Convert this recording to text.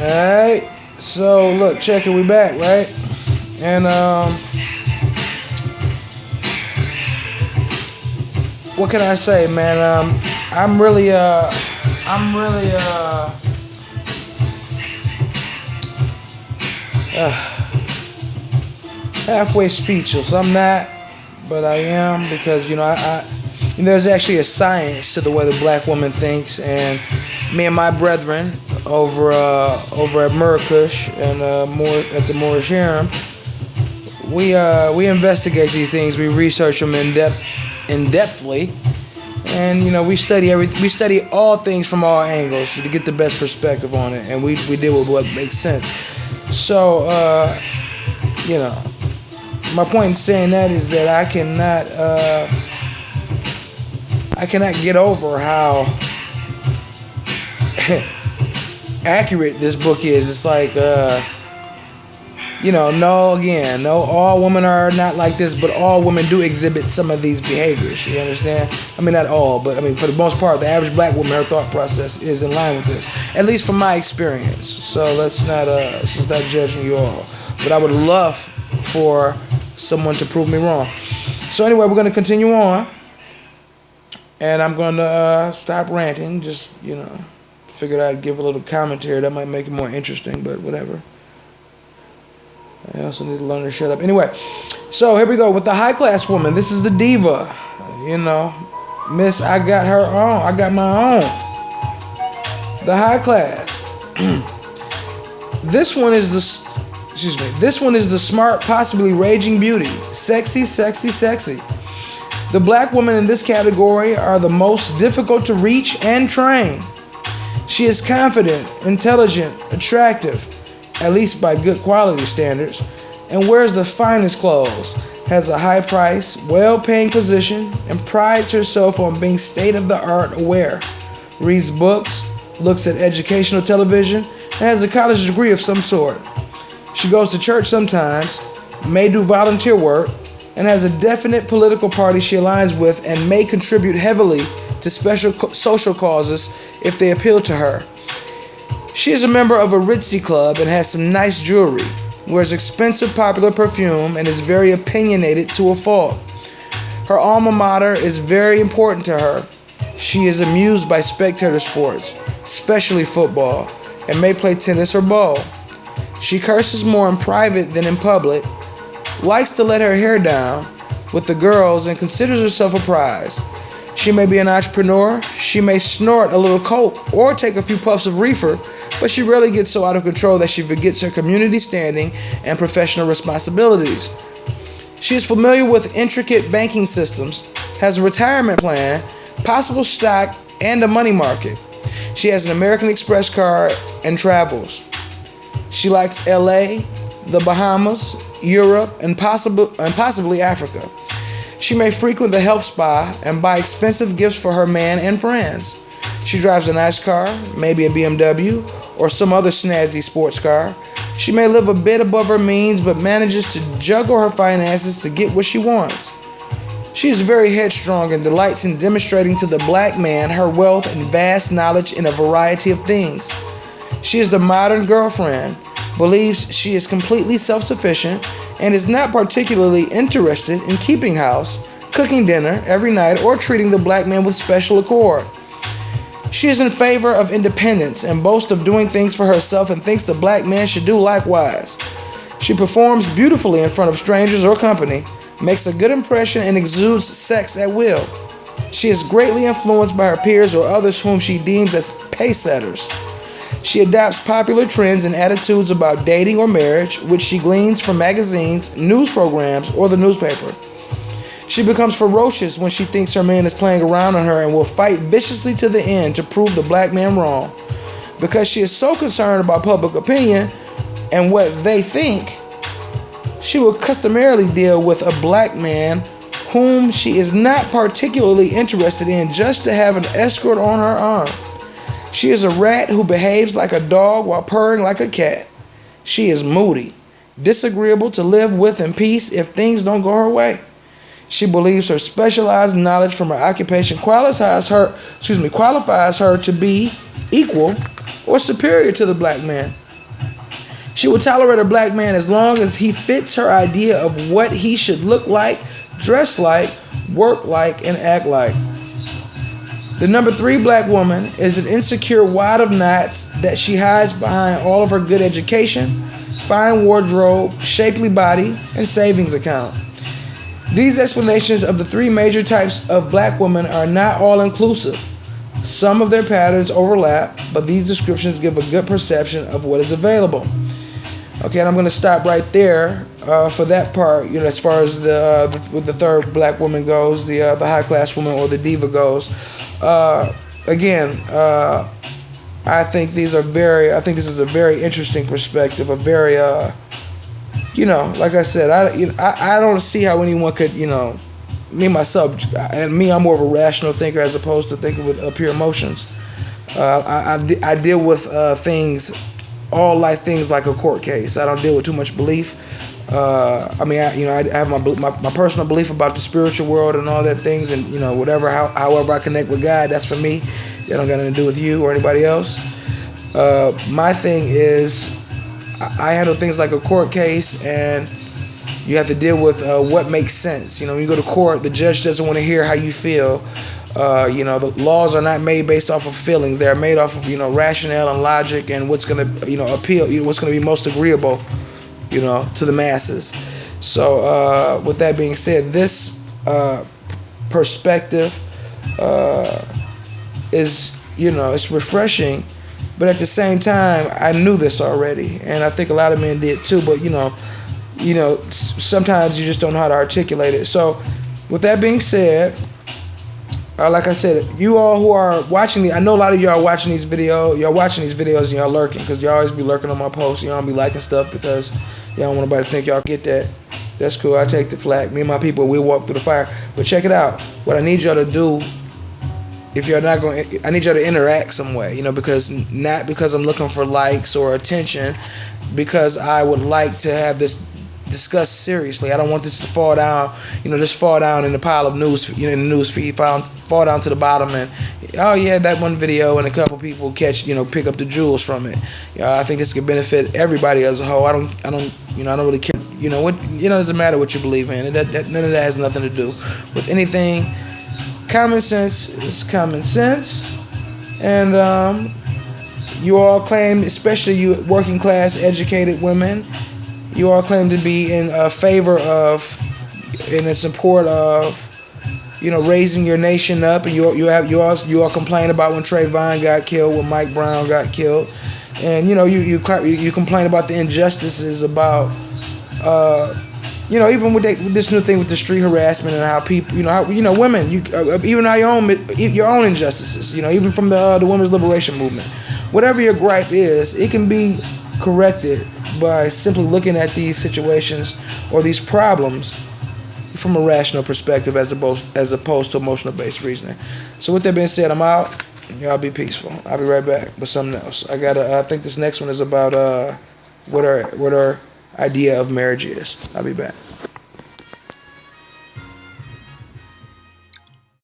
Alright, so look, check it, we back, right? And what can I say, man? I'm really halfway speechless. I'm not, but I am because there's actually a science to the way the black woman thinks, and me and my brethren over at Murakush and at the Moorish Harem, we investigate these things, we research them in depthly, and we study all things from all angles to get the best perspective on it, and we deal with what makes sense. So my point in saying that is that I cannot get over how accurate this book is. It's like no, all women are not like this, but all women do exhibit some of these behaviors. You understand? I mean, not all, but I mean, for the most part, the average black woman, her thought process is in line with this, at least from my experience. So let's not judging you all, but I would love for someone to prove me wrong. So anyway, we're going to continue on, and I'm going to stop ranting. Just figured I'd give a little commentary that might make it more interesting, but whatever. I also need to learn to shut up. Anyway, so here we go with the high class woman. This is the diva. Miss, I got her own. I got my own. The high class. This one is the smart, possibly raging beauty. Sexy, sexy, sexy. The black women in this category are the most difficult to reach and train. She is confident, intelligent, attractive, at least by good quality standards, and wears the finest clothes, has a high price, well-paying position, and prides herself on being state-of-the-art aware, reads books, looks at educational television, and has a college degree of some sort. She goes to church sometimes, may do volunteer work, and has a definite political party she aligns with and may contribute heavily to special social causes if they appeal to her. She is a member of a ritzy club and has some nice jewelry, wears expensive popular perfume, and is very opinionated to a fault. Her alma mater is very important to her. She is amused by spectator sports, especially football, and may play tennis or ball. She curses more in private than in public, likes to let her hair down with the girls, and considers herself a prize. She may be an entrepreneur, she may snort a little coke or take a few puffs of reefer, but she rarely gets so out of control that she forgets her community standing and professional responsibilities. She is familiar with intricate banking systems, has a retirement plan, possible stock, and a money market. She has an American Express card and travels. She likes LA, the Bahamas, Europe, and possibly Africa. She may frequent the health spa and buy expensive gifts for her man and friends. She drives a nice car, maybe a BMW, or some other snazzy sports car. She may live a bit above her means, but manages to juggle her finances to get what she wants. She is very headstrong and delights in demonstrating to the black man her wealth and vast knowledge in a variety of things. She is the modern girlfriend, believes she is completely self-sufficient, and is not particularly interested in keeping house, cooking dinner every night, or treating the black man with special accord. She is in favor of independence and boasts of doing things for herself and thinks the black man should do likewise. She performs beautifully in front of strangers or company, makes a good impression, and exudes sex at will. She is greatly influenced by her peers or others whom she deems as pace-setters. She adopts popular trends and attitudes about dating or marriage, which she gleans from magazines, news programs, or the newspaper. She becomes ferocious when she thinks her man is playing around on her and will fight viciously to the end to prove the black man wrong. Because she is so concerned about public opinion and what they think, she will customarily deal with a black man whom she is not particularly interested in just to have an escort on her arm. She is a rat who behaves like a dog while purring like a cat. She is moody, disagreeable to live with in peace if things don't go her way. She believes her specialized knowledge from her occupation qualifies her to be equal or superior to the black man. She will tolerate a black man as long as he fits her idea of what he should look like, dress like, work like, and act like. The number 3 black woman is an insecure wad of knots that she hides behind all of her good education, fine wardrobe, shapely body, and savings account. These explanations of the 3 major types of black women are not all inclusive. Some of their patterns overlap, but these descriptions give a good perception of what is available. Okay, and I'm going to stop right there for that part. As far as the third black woman goes, the high class woman or the diva goes. Again, I think this is a very interesting perspective. A very, like I said, I don't see how anyone could, me myself, I'm more of a rational thinker as opposed to thinking with pure emotions. I deal with all life things like a court case. I don't deal with too much belief. I have my personal belief about the spiritual world and all that things, and however I connect with God, that's for me. That don't got nothing to do with you or anybody else. My thing is, I handle things like a court case, and you have to deal with what makes sense. When you go to court, the judge doesn't want to hear how you feel. The laws are not made based off of feelings. They're made off of rationale and logic and what's going to appeal. What's going to be most agreeable, to the masses. So with that being said, this perspective is it's refreshing, but at the same time I knew this already, and I think a lot of men did too. But sometimes you just don't know how to articulate it. So with that being said, like I said, you all who are watching I know a lot of y'all watching these videos. Y'all watching these videos and y'all lurking, because y'all always be lurking on my posts. Y'all be liking stuff because y'all don't want nobody to think y'all get that. That's cool. I take the flack. Me and my people, we'll walk through the fire. But check it out. What I need y'all to do, if you're not going, I need y'all to interact some way. Because not because I'm looking for likes or attention, because I would like to have this discussed seriously. I don't want this to fall down, just fall down in the pile of news, in the news feed, fall down to the bottom, and oh yeah, that one video, and a couple people catch, pick up the jewels from it. I think this could benefit everybody as a whole. I don't really care. It doesn't matter what you believe in. None of that has nothing to do with anything. Common sense is common sense, and you all claim, especially you working class educated women, you all claim to be in favor of, and in support of, raising your nation up, and you all complain about when Trayvon got killed, when Mike Brown got killed, and you complain about the injustices about, even with this new thing with the street harassment and how people, women, even how your own injustices, even from the women's liberation movement, whatever your gripe is, it can be corrected by simply looking at these situations or these problems from a rational perspective as opposed to emotional based reasoning. So with that being said, I'm out. Y'all be peaceful. I'll be right back with something else. I think this next one is about what our idea of marriage is. I'll be back.